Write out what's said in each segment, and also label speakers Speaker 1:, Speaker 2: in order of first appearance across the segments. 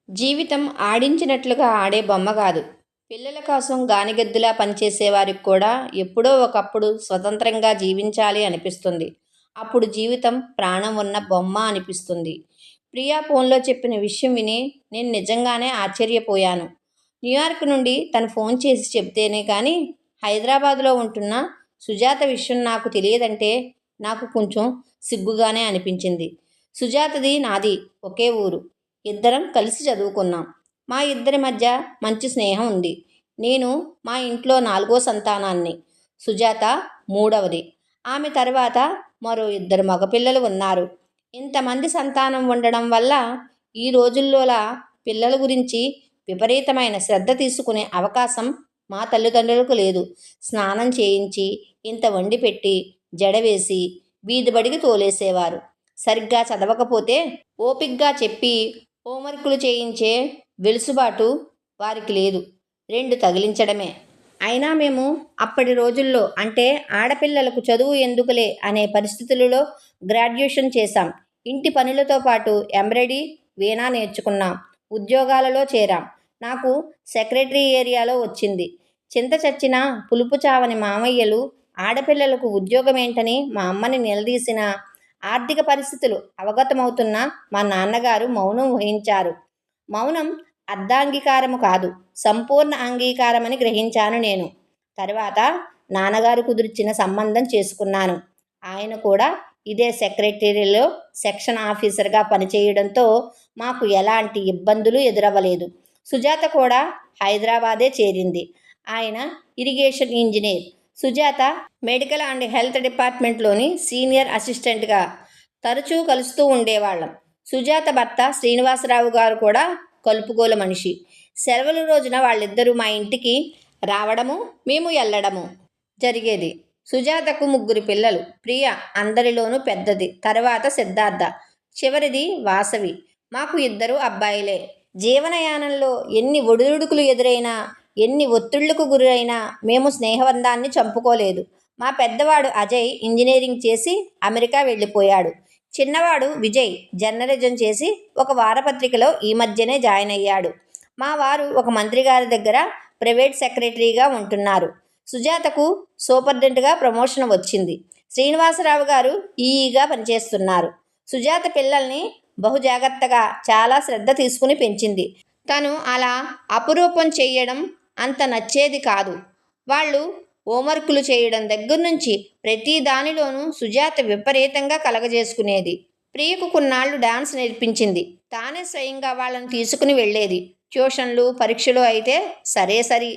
Speaker 1: జీవితం ఆడించినట్లుగా ఆడే బొమ్మ కాదు. పిల్లల కోసం గానిగెద్దులా పనిచేసే వారికి కూడా ఎప్పుడో ఒకప్పుడు స్వతంత్రంగా జీవించాలి అనిపిస్తుంది. అప్పుడు జీవితం ప్రాణం ఉన్న బొమ్మ అనిపిస్తుంది. ప్రియా ఫోన్లో చెప్పిన విషయం విని నేను నిజంగానే ఆశ్చర్యపోయాను. న్యూయార్క్ నుండి తను ఫోన్ చేసి చెబితేనే కానీ హైదరాబాద్లో ఉంటున్న సుజాత విషయం నాకు తెలియదంటే నాకు కొంచెం సిగ్గుగానే అనిపించింది. సుజాతది నాది ఒకే ఊరు. ఇద్దరం కలిసి చదువుకున్నాం. మా ఇద్దరి మధ్య మంచి స్నేహం ఉంది. నేను మా ఇంట్లో నాలుగో సంతానాన్ని. సుజాత మూడవది. ఆమె తర్వాత మరో ఇద్దరు మగపిల్లలు ఉన్నారు. ఇంతమంది సంతానం ఉండడం వల్ల ఈ రోజుల్లోలా పిల్లల గురించి విపరీతమైన శ్రద్ధ తీసుకునే అవకాశం మా తల్లిదండ్రులకు లేదు. స్నానం చేయించి ఇంత వండి పెట్టి జడవేసి వీధి బడికి తోలేసేవారు. సరిగ్గా చదవకపోతే ఓపిగ్గా చెప్పి హోంవర్కులు చేయించే వెలుసుబాటు వారికి లేదు. రెండు తగిలించడమే. అయినా మేము అప్పటి రోజుల్లో అంటే ఆడపిల్లలకు చదువు ఎందుకులే అనే పరిస్థితులలో గ్రాడ్యుయేషన్ చేశాం. ఇంటి పనులతో పాటు ఎంబ్రాయిడరీ, వీణా నేర్చుకున్నాం. ఉద్యోగాలలో చేరాం. నాకు సెక్రటరీ ఏరియాలో వచ్చింది. చింత చచ్చినా పులుపు చావని మామయ్యలు ఆడపిల్లలకు ఉద్యోగమేంటని మా అమ్మని నిలదీసిన ఆర్థిక పరిస్థితులు అవగతమవుతున్న మా నాన్నగారు మౌనం వహించారు. మౌనం అర్ధాంగీకారము కాదు, సంపూర్ణ అంగీకారమని గ్రహించాను నేను. తర్వాత నాన్నగారు కుదిర్చిన సంబంధం చేసుకున్నాను. ఆయన కూడా ఇదే సెక్రటరీలో సెక్షన్ ఆఫీసర్గా పనిచేయడంతో మాకు ఎలాంటి ఇబ్బందులు ఎదురవ్వలేదు. సుజాత కూడా హైదరాబాదే చేరింది. ఆయన irrigation engineer. Sujatha medical and health డిపార్ట్మెంట్లోని సీనియర్ అసిస్టెంట్గా. తరచూ కలుస్తూ ఉండేవాళ్ళం. సుజాత భర్త శ్రీనివాసరావు గారు కూడా కలుపుగోల మనిషి. సెలవుల రోజున వాళ్ళిద్దరూ మా ఇంటికి రావడము, మేము వెళ్ళడము జరిగేది. సుజాతకు ముగ్గురు పిల్లలు. ప్రియ అందరిలోనూ పెద్దది. తర్వాత సిద్ధార్థ, చివరిది వాసవి. మాకు ఇద్దరు అబ్బాయిలే. జీవనయానంలో ఎన్ని ఒడిదుడుకులు ఎదురైనా, ఎన్ని ఒత్తిళ్లకు గురైనా మేము స్నేహబంధాన్ని చంపుకోలేదు. మా పెద్దవాడు అజయ్ ఇంజనీరింగ్ చేసి అమెరికా వెళ్ళిపోయాడు. చిన్నవాడు విజయ్ జర్నలిజం చేసి ఒక వారపత్రికలో ఈ మధ్యనే జాయిన్ అయ్యాడు. మా వారు ఒక మంత్రి గారి దగ్గర ప్రైవేట్ సెక్రటరీగా ఉంటున్నారు. సుజాతకు సూపరింటెండెంట్గా ప్రమోషన్ వచ్చింది. శ్రీనివాసరావు గారు ఈఈగా పనిచేస్తున్నారు. సుజాత పిల్లల్ని బహు జాగ్రత్తగా చాలా శ్రద్ధ తీసుకుని పెంచింది. తను అలా అపురూపం చెయ్యడం అంత నచ్చేది కాదు. వాళ్ళు హోంవర్కులు చేయడం దగ్గర నుంచి ప్రతి దానిలోనూ సుజాత విపరీతంగా కలగజేసుకునేది. ప్రియకు కొన్నాళ్ళు డాన్స్ నేర్పించింది. తానే స్వయంగా వాళ్ళని తీసుకుని వెళ్ళేది. ట్యూషన్లు, పరీక్షలు అయితే సరే సరి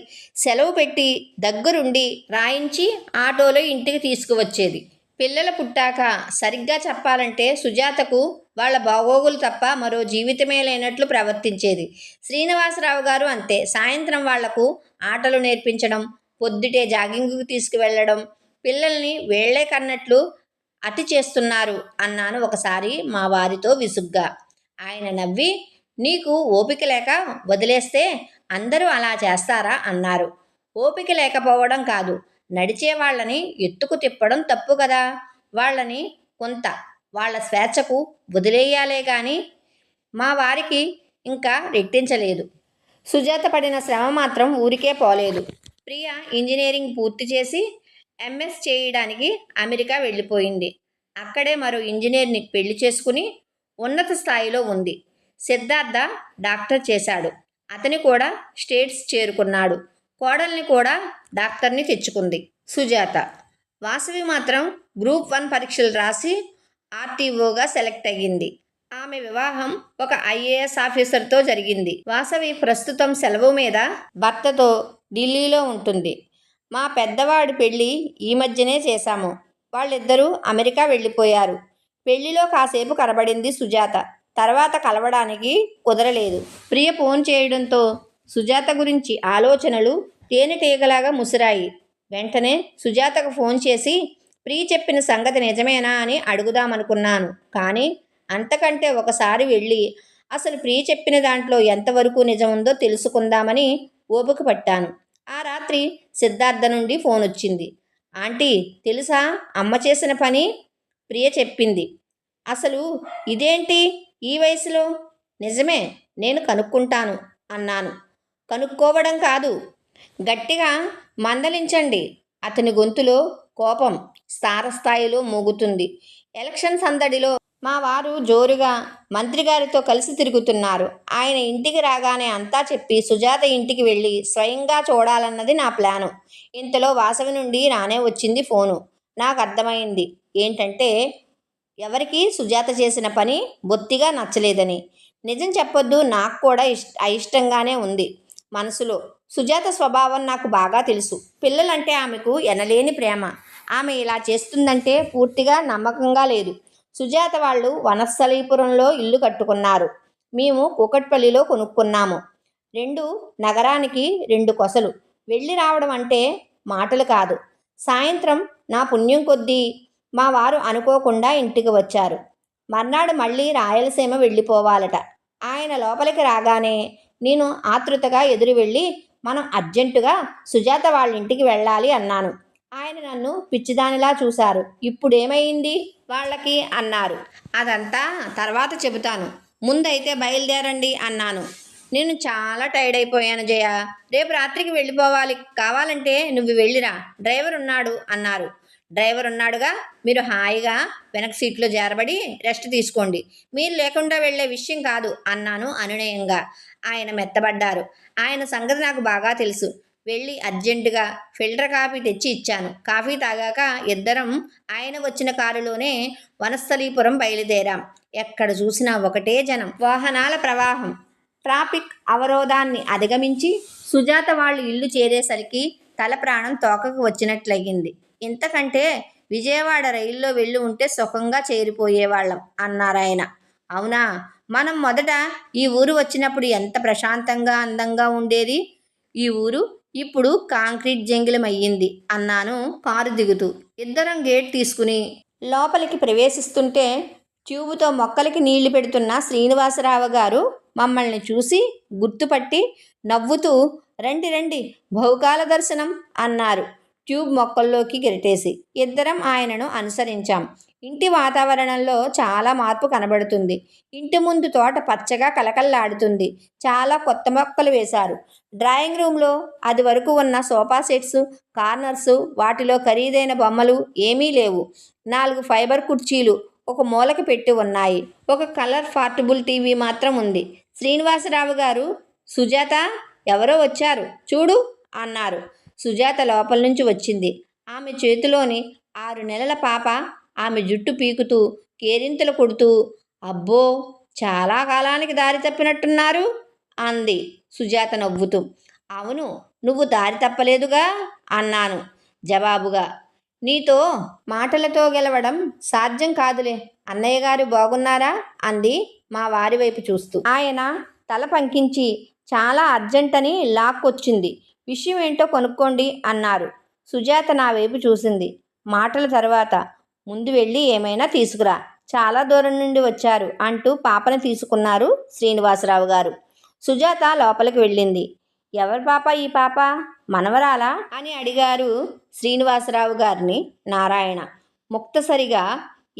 Speaker 1: సెలవు పెట్టి దగ్గరుండి రాయించి ఆటోలో ఇంటికి తీసుకువచ్చేది. పిల్లలు పుట్టాక సరిగ్గా చెప్పాలంటే సుజాతకు వాళ్ళ బాగోగులు తప్ప మరో జీవితమే లేనట్లు ప్రవర్తించేది. శ్రీనివాసరావు గారు అంతే. సాయంత్రం వాళ్లకు ఆటలు నేర్పించడం, పొద్దుటే జాగింగ్కు తీసుకువెళ్ళడం, పిల్లల్ని వేళ్లే కన్నట్లు అతి చేస్తున్నారు అన్నాను ఒకసారి మా వారితో విసుగ్గా. ఆయన నవ్వి, నీకు ఓపిక లేక వదిలేస్తే అందరూ అలా చేస్తారా అన్నారు. ఓపిక లేకపోవడం కాదు, నడిచే వాళ్ళని ఎత్తుకు తిప్పడం తప్పు కదా. వాళ్ళని కొంత వాళ్ళ స్వేచ్ఛకు వదిలేయాలే కానీ మా వారికి ఇంకా రెట్టించలేదు. సుజాత పడిన శ్రమ మాత్రం ఊరికే పోలేదు. ప్రియ ఇంజనీరింగ్ పూర్తి చేసి ఎంఎస్ చేయడానికి అమెరికా వెళ్ళిపోయింది. అక్కడే మరో ఇంజనీర్ని పెళ్లి చేసుకుని ఉన్నత స్థాయిలో ఉంది. సిద్ధార్థ డాక్టర్ చేశాడు. అతని కూడా స్టేట్స్ చేరుకున్నాడు. కోడల్ని కూడా డాక్టర్ని తెచ్చుకుంది సుజాత. వాసవి మాత్రం గ్రూప్ 1 పరీక్షలు రాసి ఆర్టీఓగా సెలెక్ట్ అయ్యింది. ఆమె వివాహం ఒక ఐఏఎస్ ఆఫీసర్తో జరిగింది. వాసవి ప్రస్తుతం సెలవు మీద భర్తతో ఢిల్లీలో ఉంటుంది. మా పెద్దవాడి పెళ్ళి ఈ మధ్యనే చేశాము. వాళ్ళిద్దరూ అమెరికా వెళ్ళిపోయారు. పెళ్లిలో కాసేపు కనబడింది సుజాత. తర్వాత కలవడానికి కుదరలేదు. ప్రియ ఫోన్ చేయడంతో సుజాత గురించి ఆలోచనలు తేనెటీగలాగా ముసిరాయి. వెంటనే సుజాతకు ఫోన్ చేసి ప్రియ చెప్పిన సంగతి నిజమేనా అని అడుగుదామనుకున్నాను. కానీ అంతకంటే ఒకసారి వెళ్ళి అసలు ప్రియ చెప్పిన దాంట్లో ఎంతవరకు నిజం ఉందో తెలుసుకుందామని ఓపిక పట్టాను. ఆ రాత్రి సిద్ధార్థ నుండి ఫోన్ వచ్చింది. ఆంటీ తెలుసా అమ్మ చేసిన పని? ప్రియ చెప్పింది. అసలు ఇదేంటి ఈ వయసులో? నిజమే, నేను కనుక్కుంటాను అన్నాను. కనుక్కోవడం కాదు, గట్టిగా మందలించండి. అతని గొంతులో కోపం తారస్థాయిలో మోగుతుంది. ఎలక్షన్ సందడిలో మా వారు జోరుగా మంత్రిగారితో కలిసి తిరుగుతున్నారు. ఆయన ఇంటికి రాగానే అంతా చెప్పి సుజాత ఇంటికి వెళ్ళి స్వయంగా చూడాలన్నది నా ప్లాను. ఇంతలో వాసవి నుండి రానే వచ్చింది ఫోను. నాకు అర్థమైంది ఏంటంటే ఎవరికి సుజాత చేసిన పని బొత్తిగా నచ్చలేదని. నిజం చెప్పొద్దు, నాకు కూడా అయిష్టంగానే ఉంది మనసులో. సుజాత స్వభావం నాకు బాగా తెలుసు. పిల్లలంటే ఆమెకు ఎనలేని ప్రేమ. ఆమె ఇలా చేస్తుందంటే పూర్తిగా నమ్మకంగా లేదు. సుజాత వాళ్ళు వనస్థలీపురంలో ఇల్లు కట్టుకున్నారు. మేము కూకట్పల్లిలో కొనుక్కున్నాము. రెండు నగరానికి రెండు కొసలు. వెళ్ళి రావడం అంటే మాటలు కాదు. సాయంత్రం నా పుణ్యం కొద్దీ మా వారు అనుకోకుండా ఇంటికి వచ్చారు. మర్నాడు మళ్ళీ రాయలసీమ వెళ్ళిపోవాలట. ఆయన లోపలికి రాగానే నేను ఆతృతగా ఎదురు వెళ్ళి మనం అర్జెంటుగా సుజాత వాళ్ళ ఇంటికి వెళ్ళాలి అన్నాను. ఆయన నన్ను పిచ్చిదానిలా చూశారు. ఇప్పుడేమైంది వాళ్ళకి అన్నారు. అదంతా తర్వాత చెబుతాను, ముందైతే బయలుదేరండి అన్నాను. నేను చాలా టైర్డ్ అయిపోయాను జయ. రేపు రాత్రికి వెళ్ళిపోవాలి. కావాలంటే నువ్వు వెళ్ళిరా, డ్రైవర్ ఉన్నాడు అన్నారు. డ్రైవర్ ఉన్నాడుగా, మీరు హాయిగా వెనక సీట్లో జారబడి రెస్ట్ తీసుకోండి. మీరు లేకుండా వెళ్ళే విషయం కాదు అన్నాను అనునయంగా. ఆయన మెత్తబడ్డారు. ఆయన సంగతి నాకు బాగా తెలుసు. వెళ్ళి అర్జెంటుగా ఫిల్టర్ కాఫీ తెచ్చి ఇచ్చాను. కాఫీ తాగాక ఇద్దరం ఆయన వచ్చిన కారులోనే వనస్థలీపురం బయలుదేరాం. ఎక్కడ చూసినా ఒకటే జనం, వాహనాల ప్రవాహం. ట్రాఫిక్ అవరోధాన్ని అధిగమించి సుజాత వాళ్ళు ఇల్లు చేరేసరికి తల ప్రాణం తోకకు వచ్చినట్లయింది. ఇంతకంటే విజయవాడ రైల్లో వెళ్ళి ఉంటే సుఖంగా చేరిపోయేవాళ్ళం అన్నారాయన. అవునా, మనం మొదట ఈ ఊరు వచ్చినప్పుడు ఎంత ప్రశాంతంగా అందంగా ఉండేది. ఈ ఊరు ఇప్పుడు కాంక్రీట్ జంగిలమయ్యింది అన్నాను కారు దిగుతూ. ఇద్దరం గేట్ తీసుకుని లోపలికి ప్రవేశిస్తుంటే ట్యూబుతో మొక్కలకి నీళ్లు పెడుతున్న శ్రీనివాసరావు గారు మమ్మల్ని చూసి గుర్తుపట్టి నవ్వుతూ రండి రండి బహుకాల దర్శనం అన్నారు ట్యూబ్ మొక్కల్లోకి గిరిటేసి. ఇద్దరం ఆయనను అనుసరించాం. ఇంటి వాతావరణంలో చాలా మార్పు కనబడుతుంది. ఇంటి ముందు తోట పచ్చగా కలకల్లాడుతుంది. చాలా కొత్త మొక్కలు వేశారు. డ్రాయింగ్ రూమ్లో అది వరకు ఉన్న సోఫా సెట్స్, కార్నర్స్, వాటిలో ఖరీదైన బొమ్మలు ఏమీ లేవు. 4 ఫైబర్ కుర్చీలు ఒక మూలకి పెట్టి ఉన్నాయి. ఒక కలర్ పోర్టబుల్ టీవీ మాత్రం ఉంది. శ్రీనివాసరావు గారు, సుజాత, ఎవరో వచ్చారు చూడు అన్నారు. సుజాత లోపల నుంచి వచ్చింది. ఆమె చేతిలోని 6 నెలల పాప ఆమె జుట్టు పీకుతూ కేరింతలు కొడుతూ, అబ్బో చాలా కాలానికి దారి తప్పినట్టున్నారు అంది సుజాత నవ్వుతూ. అవును, నువ్వు దారి తప్పలేదుగా అన్నాను జవాబుగా. నీతో మాటలతో గెలవడం సాధ్యం కాదులే. అన్నయ్య గారు బాగున్నారా అంది మా వారి వైపు చూస్తూ. ఆయన తల పంకించి చాలా అర్జెంటని లాక్కొచ్చింది. విషయం ఏంటో కొనుక్కోండి అన్నారు. సుజాత నా వైపు చూసింది. మాటల తర్వాత ముందు వెళ్ళి ఏమైనా తీసుకురా, చాలా దూరం నుండి వచ్చారు అంటూ పాపని తీసుకున్నారు శ్రీనివాసరావు గారు. సుజాత లోపలికి వెళ్ళింది. ఎవరి పాప ఈ పాప, మనవరాలా అని అడిగారు శ్రీనివాసరావు గారిని నారాయణ ముక్తసరిగా.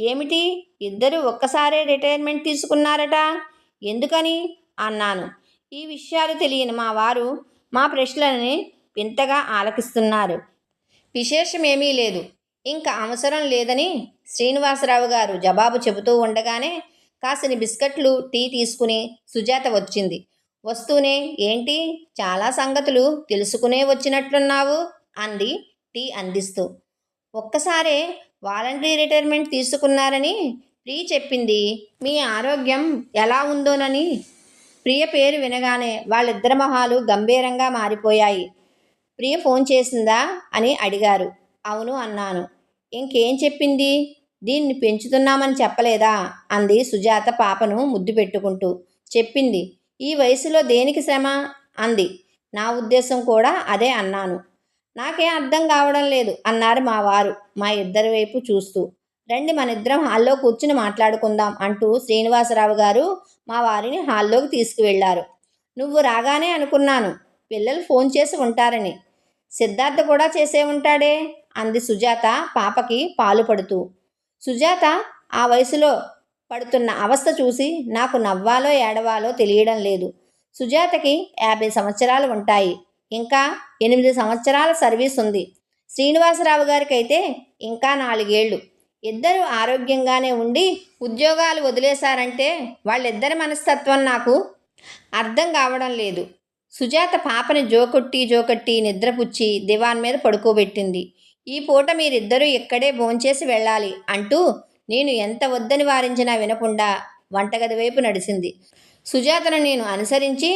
Speaker 1: ఏమిటి, ఇద్దరు ఒక్కసారే రిటైర్మెంట్ తీసుకున్నారట, ఎందుకని అన్నాను. ఈ విషయాలు తెలియని మా వారు మా ప్రశ్నలని వింతగా ఆలకిస్తున్నారు. విశేషమేమీ లేదు, ఇంకా అవసరం లేదని శ్రీనివాసరావు గారు జవాబు చెబుతూ ఉండగానే కాసిని బిస్కట్లు, టీ తీసుకుని సుజాత వచ్చింది. వస్తూనే ఏంటి చాలా సంగతులు తెలుసుకునే వచ్చినట్లున్నావు అంది టీ అందిస్తూ. ఒక్కసారే వాలంటరీ రిటైర్మెంట్ తీసుకున్నారని ప్రియ చెప్పింది. మీ ఆరోగ్యం ఎలా ఉందోనని. ప్రియ పేరు వినగానే వాళ్ళిద్దరి మొహాలు గంభీరంగా మారిపోయాయి. ప్రియ ఫోన్ చేసిందా అని అడిగారు. అవును అన్నాను. ఇంకేం చెప్పింది, దీన్ని పెంచుతున్నామని చెప్పలేదా అంది సుజాత పాపను ముద్దు పెట్టుకుంటూ. చెప్పింది. ఈ వయసులో దేనికి శ్రమ అంది. నా ఉద్దేశం కూడా అదే అన్నాను. నాకేం అర్థం కావడం లేదు అన్నారు మా వారు మా ఇద్దరి వైపు చూస్తూ. రండి మనిద్దరం హాల్లో కూర్చుని మాట్లాడుకుందాం అంటూ శ్రీనివాసరావు గారు మా వారిని హాల్లోకి తీసుకువెళ్లారు. నువ్వు రాగానే అనుకున్నాను పిల్లలు ఫోన్ చేసి ఉంటారని. సిద్ధార్థ కూడా చేసే ఉంటాడే అంది సుజాత పాపకి పాలు పడుతూ. సుజాత ఆ వయసులో పడుతున్న అవస్థ చూసి నాకు నవ్వాలో ఏడవాలో తెలియడం లేదు. సుజాతకి 50 సంవత్సరాలు ఉంటాయి. ఇంకా 8 సంవత్సరాల సర్వీస్ ఉంది. శ్రీనివాసరావు గారికైతే ఇంకా 4 ఏళ్ళు. ఇద్దరు ఆరోగ్యంగానే ఉండి ఉద్యోగాలు వదిలేశారంటే వాళ్ళిద్దరి మనస్తత్వం నాకు అర్థం కావడం లేదు. సుజాత పాపని జోకొట్టి నిద్రపుచ్చి దివాన్ మీద పడుకోబెట్టింది. ఈ పూట మీరిద్దరూ ఇక్కడే భోంచేసి వెళ్ళాలి అంటూ నేను ఎంత వద్దని వారించినా వినకుండా వంటగది వైపు నడిచింది. సుజాతను నేను అనుసరించి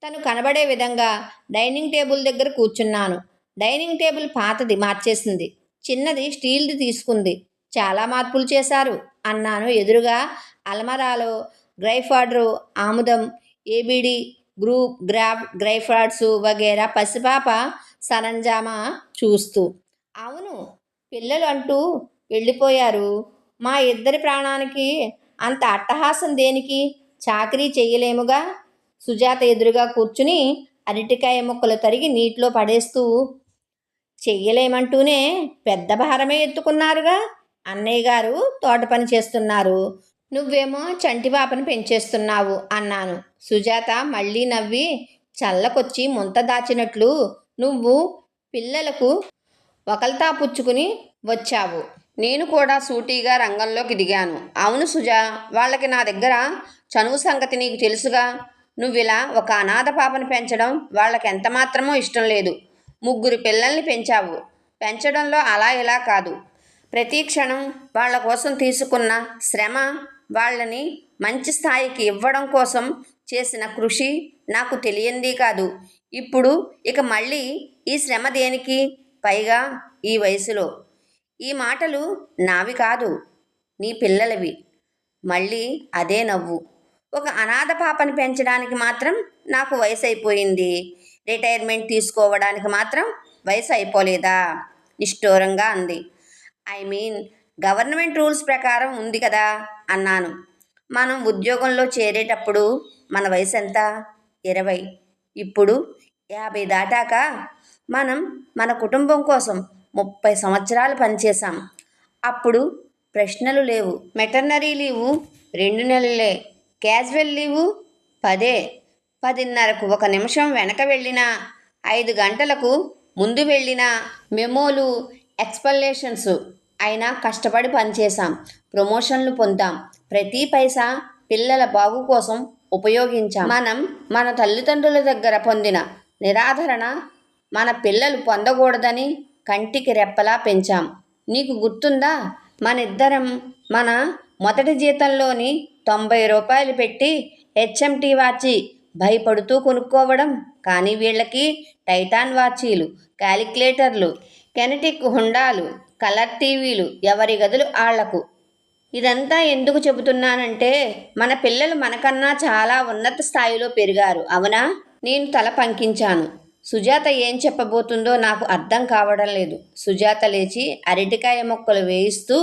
Speaker 1: తను కనబడే విధంగా డైనింగ్ టేబుల్ దగ్గర కూర్చున్నాను. డైనింగ్ టేబుల్ పాతది మార్చేసింది. చిన్నది స్టీల్ది తీసుకుంది. చాలా మార్పులు చేశారు అన్నాను. ఎదురుగా అల్మరాలో గ్రైఫాడ్రు, ఆముదం, ఏబిడి, గ్రూప్, గ్రాఫ్, గ్రైఫాడ్స్ వగేరా పసిపాప సరంజామా చూస్తూ. అవును, పిల్లలు అంటూ వెళ్ళిపోయారు. మా ఇద్దరి ప్రాణానికి అంత అట్టహాసం దేనికి? చాకరీ చెయ్యలేముగా. సుజాత ఎదురుగా కూర్చుని అరటికాయ ముక్కలు తరిగి నీటిలో పడేస్తూ, చెయ్యలేమంటూనే పెద్ద భారమే ఎత్తుకున్నారుగా. అన్నయ్య గారు తోట పని చేస్తున్నారు, నువ్వేమో చంటి పాపను పెంచేస్తున్నావు అన్నాను. సుజాత మళ్ళీ నవ్వి, చల్లకొచ్చి ముంత దాచినట్లు నువ్వు పిల్లలకు ఒకల్తా పుచ్చుకుని వచ్చావు. నేను కూడా సూటిగా రంగంలోకి దిగాను. అవును సుజా, వాళ్ళకి నా దగ్గర చనువు సంగతి నీకు తెలుసుగా. నువ్విలా ఒక అనాథ పాపను పెంచడం వాళ్ళకి ఎంత మాత్రమో ఇష్టం లేదు. 3 పిల్లల్ని పెంచావు. పెంచడంలో అలా ఇలా కాదు, ప్రతి క్షణం వాళ్ళ కోసం తీసుకున్న శ్రమ, వాళ్ళని మంచి స్థాయికి ఇవ్వడం కోసం చేసిన కృషి నాకు తెలియంది కాదు. ఇప్పుడు ఇక మళ్ళీ ఈ శ్రమ దేనికి? పైగా ఈ వయసులో. ఈ మాటలు నావి కాదు, నీ పిల్లలవి. మళ్ళీ అదే నవ్వు. ఒక అనాథ పాపని పెంచడానికి మాత్రం నాకు వయసు అయిపోయింది, రిటైర్మెంట్ తీసుకోవడానికి మాత్రం వయసు అయిపోలేదా? నిష్ఠూరంగా అంది. ఐ మీన్ గవర్నమెంట్ రూల్స్ ప్రకారం ఉంది కదా అన్నాను. మనం ఉద్యోగంలో చేరేటప్పుడు మన వయసు ఎంత? 20. ఇప్పుడు 50 దాటాక మనం మన కుటుంబం కోసం 30 సంవత్సరాలు పనిచేశాం. అప్పుడు ప్రశ్నలు లేవు. మెటర్నరీ లీవు 2 నెలలే, క్యాజువల్ లీవు 10. 10:30కు 1 నిమిషం వెనక వెళ్ళినా, 5 గంటలకు ముందు వెళ్ళినా మెమోలు, ఎక్స్ప్లనేషన్స్ అయినా కష్టపడి పనిచేశాం. ప్రమోషన్లు పొందాం. ప్రతి పైసా పిల్లల బాగు కోసం ఉపయోగించాం. మనం మన తల్లిదండ్రుల దగ్గర పొందిన నిరాదరణ మన పిల్లలు పొందకూడదని కంటికి రెప్పలా పెంచాం. నీకు గుర్తుందా? మనిద్దరం మన మొదటి జీతంలోని 90 రూపాయలు పెట్టి హెచ్ఎంటీ వాచి భయపడుతూ కొనుక్కోవడం. కానీ వీళ్ళకి టైటాన్ వాచీలు, క్యాలిక్యులేటర్లు, కెనెటిక్ హుండాలు, కలర్ టీవీలు, ఎవరి గదులు ఆళ్లకు. ఇదంతా ఎందుకు చెబుతున్నానంటే మన పిల్లలు మనకన్నా చాలా ఉన్నత స్థాయిలో పెరిగారు, అవునా? నేను తల పంకించాను. సుజాత ఏం చెప్పబోతుందో నాకు అర్థం కావడం లేదు. సుజాత లేచి అరటికాయ ముక్కలు వేయిస్తూ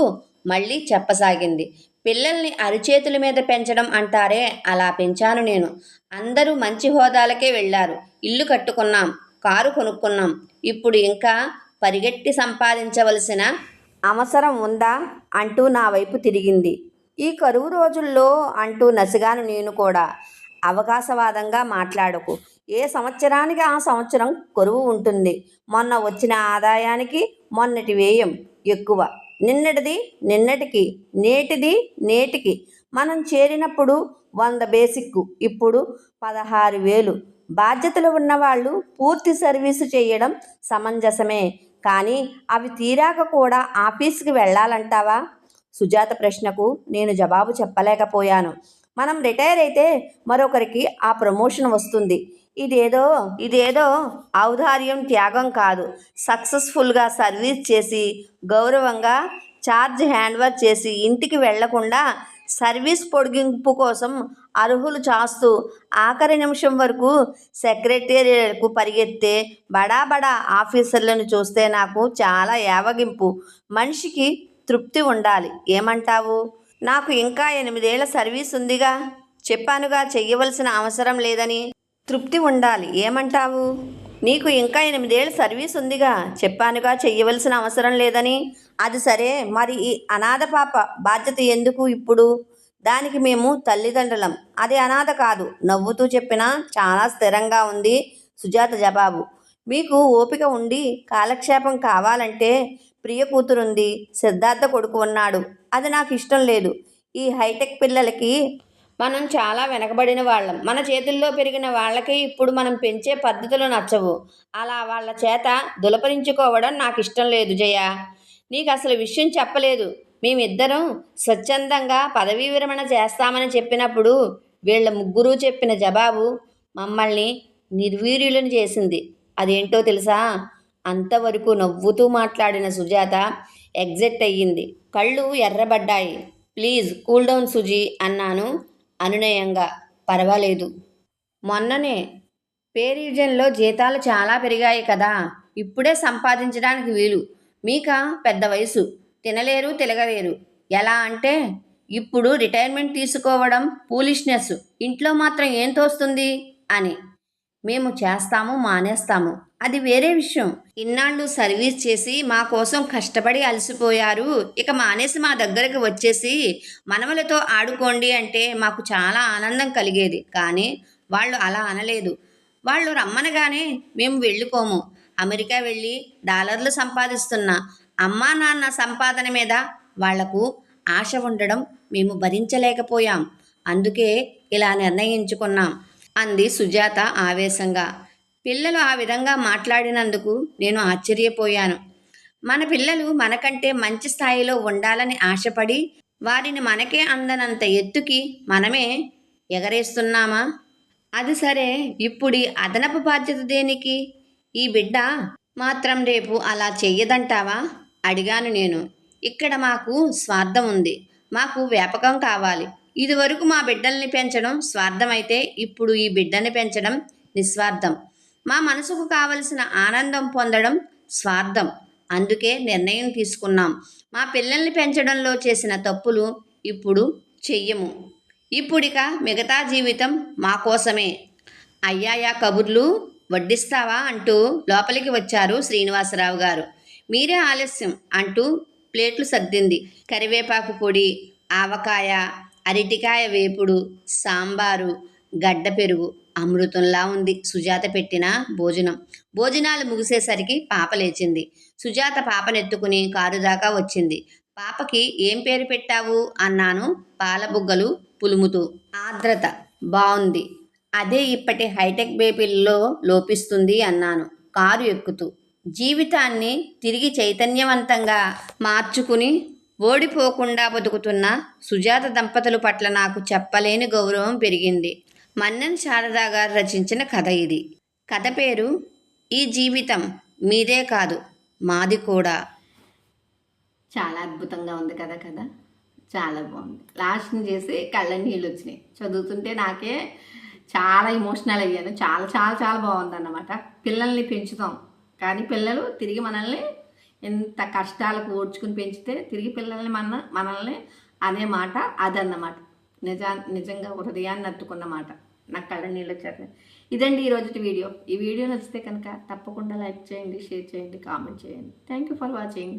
Speaker 1: మళ్ళీ చెప్పసాగింది. పిల్లల్ని అరిచేతుల మీద పెంచడం అంటారే, అలా పెంచాను నేను. అందరూ మంచి హోదాలకే వెళ్ళారు. ఇల్లు కట్టుకున్నాం, కారు కొనుక్కున్నాం. ఇప్పుడు ఇంకా పరిగెట్టి సంపాదించవలసిన అవసరం ఉందా అంటూ నా వైపు తిరిగింది. ఈ కరువు రోజుల్లో అంటూ నసిగాను నేను కూడా. అవకాశవాదంగా మాట్లాడకు. ఏ సంవత్సరానికి ఆ సంవత్సరం కరువు ఉంటుంది. మొన్న వచ్చిన ఆదాయానికి మొన్నటి వ్యయం ఎక్కువ. నిన్నటిది నిన్నటికి, నేటిది నేటికి. మనం చేరినప్పుడు 100 బేసిక్, ఇప్పుడు 16,000. బాధ్యతలు ఉన్నవాళ్ళు పూర్తి సర్వీసు చేయడం సమంజసమే. కానీ అవి తీరాక కూడా ఆఫీస్కి వెళ్ళాలంటావా? సుజాత ప్రశ్నకు నేను జవాబు చెప్పలేకపోయాను. మనం రిటైర్ అయితే మరొకరికి ఆ ప్రమోషన్ వస్తుంది. ఇదేదో ఔదార్యం, త్యాగం కాదు. సక్సెస్ఫుల్గా సర్వీస్ చేసి గౌరవంగా ఛార్జ్ హ్యాండ్ఓవర్ చేసి ఇంటికి వెళ్లకుండా సర్వీస్ పొడిగింపు కోసం అర్హులు చాస్తూ ఆఖరి నిమిషం వరకు సెక్రటేరియట్కు పరిగెత్తే బడా ఆఫీసర్లను చూస్తే నాకు చాలా యావగింపు. మనిషికి తృప్తి ఉండాలి. ఏమంటావు? నాకు ఇంకా 8 ఏళ్ల సర్వీస్ ఉందిగా. చెప్పానుగా చెయ్యవలసిన అవసరం లేదని. తృప్తి ఉండాలి. ఏమంటావు? నీకు ఇంకా 8 ఏళ్ల సర్వీస్ ఉందిగా. చెప్పానుగా చెయ్యవలసిన అవసరం లేదని. అది సరే, మరి ఈ అనాథ పాప బాధ్యత ఎందుకు ఇప్పుడు? దానికి మేము తల్లిదండ్రులం, అది అనాథ కాదు. నవ్వుతూ చెప్పినా చాలా స్థిరంగా ఉంది సుజాత జవాబు. మీకు ఓపిక ఉండి కాలక్షేపం కావాలంటే ప్రియ కూతురుంది, సిద్ధార్థ కొడుకు ఉన్నాడు. అది నాకు ఇష్టం లేదు. ఈ హైటెక్ పిల్లలకి మనం చాలా వెనకబడిన వాళ్ళం. మన చేతుల్లో పెరిగిన వాళ్ళకి ఇప్పుడు మనం పెంచే పద్ధతులు నచ్చవు. అలా వాళ్ళ చేత దులపరించుకోవడం నాకు ఇష్టం లేదు జయ. నీకు అసలు విషయం చెప్పలేదు. మేమిద్దరం స్వచ్ఛందంగా పదవీ విరమణ చేస్తామని చెప్పినప్పుడు వీళ్ళ ముగ్గురు చెప్పిన జవాబు మమ్మల్ని నిర్వీర్యులను చేసింది. అదేంటో తెలుసా? అంతవరకు నవ్వుతూ మాట్లాడిన సుజాత ఎగ్జిట్ అయ్యింది. కళ్ళు ఎర్రబడ్డాయి. ప్లీజ్ కూల్ డౌన్ సుజీ అన్నాను అనునయంగా. పర్వాలేదు. మొన్ననే పే రీజన్లో జీతాలు చాలా పెరిగాయి కదా. ఇప్పుడే సంపాదించడానికి వీలు. మీక పెద్ద వయసు, తినలేరు తిరగలేరు. ఎలా అంటే ఇప్పుడు రిటైర్మెంట్ తీసుకోవడం ఫూలిష్నెస్. ఇంట్లో మాత్రం ఏం తోస్తుంది అని. మేము చేస్తాము, మానేస్తాము, అది వేరే విషయం. ఇన్నాళ్ళు సర్వీస్ చేసి మా కోసం కష్టపడి అలసిపోయారు. ఇక మానేసి మా దగ్గరకు వచ్చేసి మనవలతో ఆడుకోండి అంటే మాకు చాలా ఆనందం కలిగేది. కానీ వాళ్ళు అలా అనలేదు. వాళ్ళు రమ్మనగానే మేము వెళ్ళిపోము. అమెరికా వెళ్ళి డాలర్లు సంపాదిస్తున్న అమ్మా నాన్న సంపాదన మీద వాళ్లకు ఆశ ఉండడం మేము భరించలేకపోయాం. అందుకే ఇలా నిర్ణయించుకున్నాం అంది సుజాత ఆవేశంగా. పిల్లలు ఆ విధంగా మాట్లాడినందుకు నేను ఆశ్చర్యపోయాను. మన పిల్లలు మనకంటే మంచి స్థాయిలో ఉండాలని ఆశపడి వారిని మనకే అందనంత ఎత్తుకి మనమే ఎగరేస్తున్నామా? అది సరే, ఇప్పుడు ఈ అదనపు బాధ్యత దేనికి? ఈ బిడ్డ మాత్రం రేపు అలా చెయ్యదంటావా? అడిగాను నేను. ఇక్కడ మాకు స్వార్థం ఉంది. మాకు వ్యాపకం కావాలి. ఇదివరకు మా బిడ్డల్ని పెంచడం స్వార్థమైతే ఇప్పుడు ఈ బిడ్డని పెంచడం నిస్వార్థం. మా మనసుకు కావలసిన ఆనందం పొందడం స్వార్థం. అందుకే నిర్ణయం తీసుకున్నాం. మా పిల్లల్ని పెంచడంలో చేసిన తప్పులు ఇప్పుడు చెయ్యము. ఇప్పుడిక మిగతా జీవితం మా కోసమే. అయ్యాయా కబుర్లు, వడ్డిస్తావా అంటూ లోపలికి వచ్చారు శ్రీనివాసరావు గారు. మీరే ఆలస్యం అంటూ ప్లేట్లు సర్దింది. కరివేపాకు పొడి, ఆవకాయ, అరటికాయ వేపుడు, సాంబారు, గడ్డ పెరుగు. అమృతంలా ఉంది సుజాత పెట్టిన భోజనం. భోజనాలు ముగిసేసరికి పాప లేచింది. సుజాత పాపనెత్తుకుని కారు దాకా వచ్చింది. పాపకి ఏం పేరు పెట్టావు అన్నాను పాలబుగ్గలు పులుముతూ. ఆర్ద్రత. బావుంది. అదే ఇప్పటి హైటెక్ బేబీల్లో లోపిస్తుంది అన్నాను కారు ఎక్కుతూ. జీవితాన్ని తిరిగి చైతన్యవంతంగా మార్చుకుని ఓడిపోకుండా బతుకుతున్న సుజాత దంపతుల పట్ల నాకు చెప్పలేని గౌరవం పెరిగింది. మన్నెన్ శారదా గారు రచించిన కథ ఇది. కథ పేరు ఈ జీవితం మీదే కాదు మాది కూడా. చాలా అద్భుతంగా ఉంది కదా కథ. చాలా బాగుంది. లాస్ట్ని చేసి కళ్ళ నీళ్ళు వచ్చినాయి. చదువుతుంటే నాకే చాలా ఎమోషనల్ అయ్యాను. చాలా చాలా చాలా బాగుంది అన్నమాట. పిల్లల్ని పెంచుతాం కానీ పిల్లలు తిరిగి మనల్ని ఎంత కష్టాలకు ఓడ్చుకుని పెంచితే తిరిగి పిల్లల్ని మనల్ని అనే మాట అదన్నమాట. నిజంగా హృదయాన్ని అత్తుకున్న మాట. నాకు కళ్ళ నీళ్ళు వచ్చారు. ఇదండి ఈరోజు వీడియో. ఈ వీడియో నచ్చితే కనుక తప్పకుండా లైక్ చేయండి, షేర్ చేయండి, కామెంట్ చేయండి. Thank you for watching.